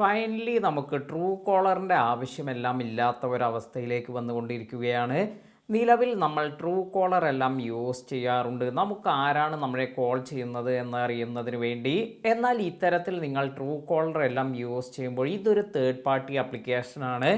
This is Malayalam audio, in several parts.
ഫൈനലി നമുക്ക് ട്രൂ കോളറിൻ്റെ ആവശ്യമെല്ലാം ഇല്ലാത്ത ഒരവസ്ഥയിലേക്ക് വന്നുകൊണ്ടിരിക്കുകയാണ്. നിലവിൽ നമ്മൾ ട്രൂ കോളർ എല്ലാം യൂസ് ചെയ്യാറുണ്ട് നമുക്ക് ആരാണ് നമ്മളെ കോൾ ചെയ്യുന്നത് എന്നറിയുന്നതിന് വേണ്ടി. എന്നാൽ ഇത്തരത്തിൽ നിങ്ങൾ ട്രൂ കോളർ എല്ലാം യൂസ് ചെയ്യുമ്പോൾ ഇതൊരു തേർഡ് പാർട്ടി ആപ്ലിക്കേഷനാണ്.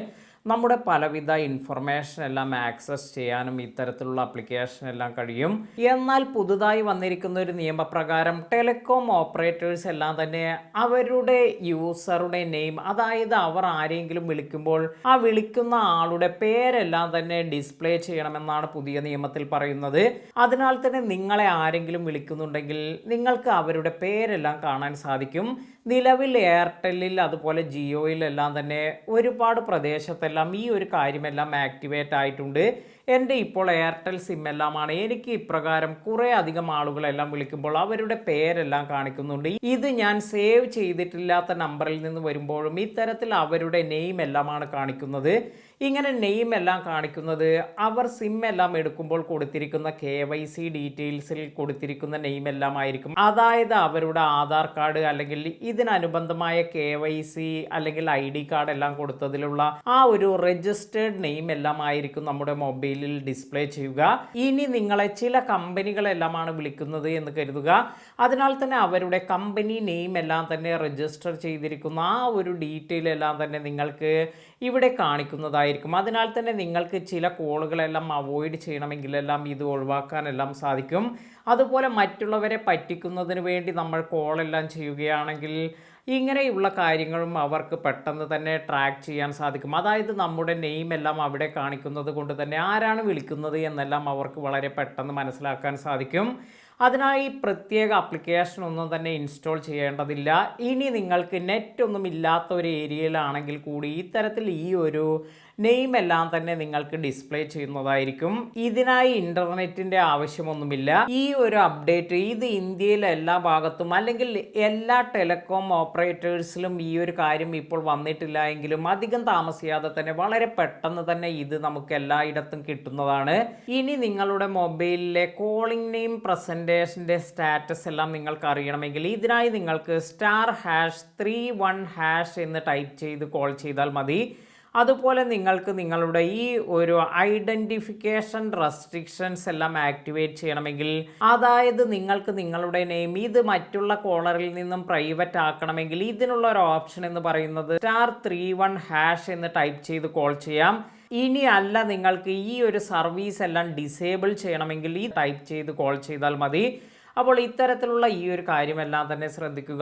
നമ്മുടെ പലവിധ ഇൻഫർമേഷൻ എല്ലാം ആക്സസ് ചെയ്യാനും ഇത്തരത്തിലുള്ള ആപ്ലിക്കേഷൻ എല്ലാം കഴിയും. എന്നാൽ പുതുതായി വന്നിരിക്കുന്ന ഒരു നിയമപ്രകാരം ടെലികോം ഓപ്പറേറ്റേഴ്സ് എല്ലാം തന്നെ അവരുടെ യൂസറുടെ നെയിം, അതായത് അവർ ആരെങ്കിലും വിളിക്കുമ്പോൾ ആ വിളിക്കുന്ന ആളുടെ പേരെല്ലാം തന്നെ ഡിസ്പ്ലേ ചെയ്യണമെന്നാണ് പുതിയ നിയമത്തിൽ പറയുന്നത്. അതിനാൽ തന്നെ നിങ്ങളെ ആരെങ്കിലും വിളിക്കുന്നുണ്ടെങ്കിൽ നിങ്ങൾക്ക് അവരുടെ പേരെല്ലാം കാണാൻ സാധിക്കും. നിലവിൽ എയർടെല്ലിൽ അതുപോലെ ജിയോയിലെല്ലാം തന്നെ ഒരുപാട് പ്രദേശത്തെല്ലാം ഈ ഒരു കാര്യമെല്ലാം ആക്ടിവേറ്റ് ആയിട്ടുണ്ട്. എൻ്റെ ഇപ്പോൾ എയർടെൽ സിം എല്ലാമാണ്. എനിക്ക് ഇപ്രകാരം കുറേ അധികം ആളുകളെല്ലാം വിളിക്കുമ്പോൾ അവരുടെ പേരെല്ലാം കാണിക്കുന്നുണ്ട്. ഇത് ഞാൻ സേവ് ചെയ്തിട്ടില്ലാത്ത നമ്പറിൽ നിന്ന് വരുമ്പോഴും ഇത്തരത്തിൽ അവരുടെ നെയിം എല്ലാമാണ് കാണിക്കുന്നത്. ഇങ്ങനെ നെയിം എല്ലാം കാണിക്കുന്നത് അവർ സിം എല്ലാം എടുക്കുമ്പോൾ കൊടുത്തിരിക്കുന്ന KYC ഡീറ്റെയിൽസിൽ കൊടുത്തിരിക്കുന്ന നെയിം എല്ലാം ആയിരിക്കും. അതായത് അവരുടെ ആധാർ കാർഡ് അല്ലെങ്കിൽ ഇതിനനുബന്ധമായ KYC അല്ലെങ്കിൽ ID കാർഡ് എല്ലാം കൊടുത്തതിലുള്ള ആ ഒരു രജിസ്റ്റേർഡ് നെയിം എല്ലാം ആയിരിക്കും നമ്മുടെ മൊബൈലിൽ ഡിസ്പ്ലേ ചെയ്യുക. ഇനി നിങ്ങളെ ചില കമ്പനികളെല്ലാമാണ് വിളിക്കുന്നത് എന്ന് കരുതുക. അതിനാൽ തന്നെ അവരുടെ കമ്പനി നെയിം എല്ലാം തന്നെ രജിസ്റ്റർ ചെയ്തിരിക്കുന്ന ആ ഒരു ഡീറ്റെയിൽ എല്ലാം തന്നെ നിങ്ങൾക്ക് ഇവിടെ കാണിക്കുന്നതായിരിക്കും. അതിനാൽ തന്നെ നിങ്ങൾക്ക് ചില കോളുകളെല്ലാം അവോയ്ഡ് ചെയ്യണമെങ്കിലെല്ലാം ഇത് ഒഴിവാക്കാനെല്ലാം സാധിക്കും. അതുപോലെ മറ്റുള്ളവരെ പറ്റിക്കുന്നതിന് വേണ്ടി നമ്മൾ കോളെല്ലാം ചെയ്യുകയാണെങ്കിൽ ഇങ്ങനെയുള്ള കാര്യങ്ങളും അവർക്ക് പെട്ടെന്ന് തന്നെ ട്രാക്ക് ചെയ്യാൻ സാധിക്കും. അതായത് നമ്മുടെ നെയിം എല്ലാം അവിടെ കാണിക്കുന്നത് കൊണ്ട് തന്നെ ആരാണ് വിളിക്കുന്നത് എന്നെല്ലാം അവർക്ക് വളരെ പെട്ടെന്ന് മനസ്സിലാക്കാൻ സാധിക്കും. അതിനായി പ്രത്യേക ആപ്ലിക്കേഷൻ ഒന്നും തന്നെ ഇൻസ്റ്റാൾ ചെയ്യേണ്ടതില്ല. ഇനി നിങ്ങൾക്ക് നെറ്റ് ഒന്നും ഇല്ലാത്ത ഒരു ഏരിയയിലാണെങ്കിൽ കൂടി ഇത്തരത്തിൽ ഈ ഒരു നെയിം എല്ലാം തന്നെ നിങ്ങൾക്ക് ഡിസ്പ്ലേ ചെയ്യുന്നതായിരിക്കും. ഇതിനായി ഇൻ്റർനെറ്റിൻ്റെ ആവശ്യമൊന്നുമില്ല. ഈ ഒരു അപ്ഡേറ്റ് ഇത് ഇന്ത്യയിലെ എല്ലാ ഭാഗത്തും അല്ലെങ്കിൽ എല്ലാ ടെലികോം ഓപ്പറേറ്റേഴ്സിലും ഈ ഒരു കാര്യം ഇപ്പോൾ വന്നിട്ടില്ല എങ്കിലും അധികം താമസിയാതെ തന്നെ വളരെ പെട്ടെന്ന് തന്നെ ഇത് നമുക്ക് എല്ലായിടത്തും കിട്ടുന്നതാണ്. ഇനി നിങ്ങളുടെ മൊബൈലിലെ കോളിംഗ് നെയിം പ്രസൻറ്റേഷൻ്റെ സ്റ്റാറ്റസ് എല്ലാം നിങ്ങൾക്ക് അറിയണമെങ്കിൽ ഇതിനായി നിങ്ങൾക്ക് *#31# എന്ന് ടൈപ്പ് ചെയ്ത് കോൾ ചെയ്താൽ മതി. അതുപോലെ നിങ്ങൾക്ക് നിങ്ങളുടെ ഈ ഒരു ഐഡൻറ്റിഫിക്കേഷൻ റെസ്ട്രിക്ഷൻസ് എല്ലാം ആക്ടിവേറ്റ് ചെയ്യണമെങ്കിൽ, അതായത് നിങ്ങൾക്ക് നിങ്ങളുടെ നെയിം ഇത് മറ്റുള്ള കോളറിൽ നിന്നും പ്രൈവറ്റ് ആക്കണമെങ്കിൽ ഇതിനുള്ള ഒരു ഓപ്ഷൻ എന്ന് പറയുന്നത് *31# എന്ന് ടൈപ്പ് ചെയ്ത് കോൾ ചെയ്യാം. ഇനി അല്ല നിങ്ങൾക്ക് ഈ ഒരു സർവീസ് എല്ലാം ഡിസേബിൾ ചെയ്യണമെങ്കിൽ ഈ ടൈപ്പ് ചെയ്ത് കോൾ ചെയ്താൽ മതി. അപ്പോൾ ഇത്തരത്തിലുള്ള ഈ ഒരു കാര്യമെല്ലാം തന്നെ ശ്രദ്ധിക്കുക.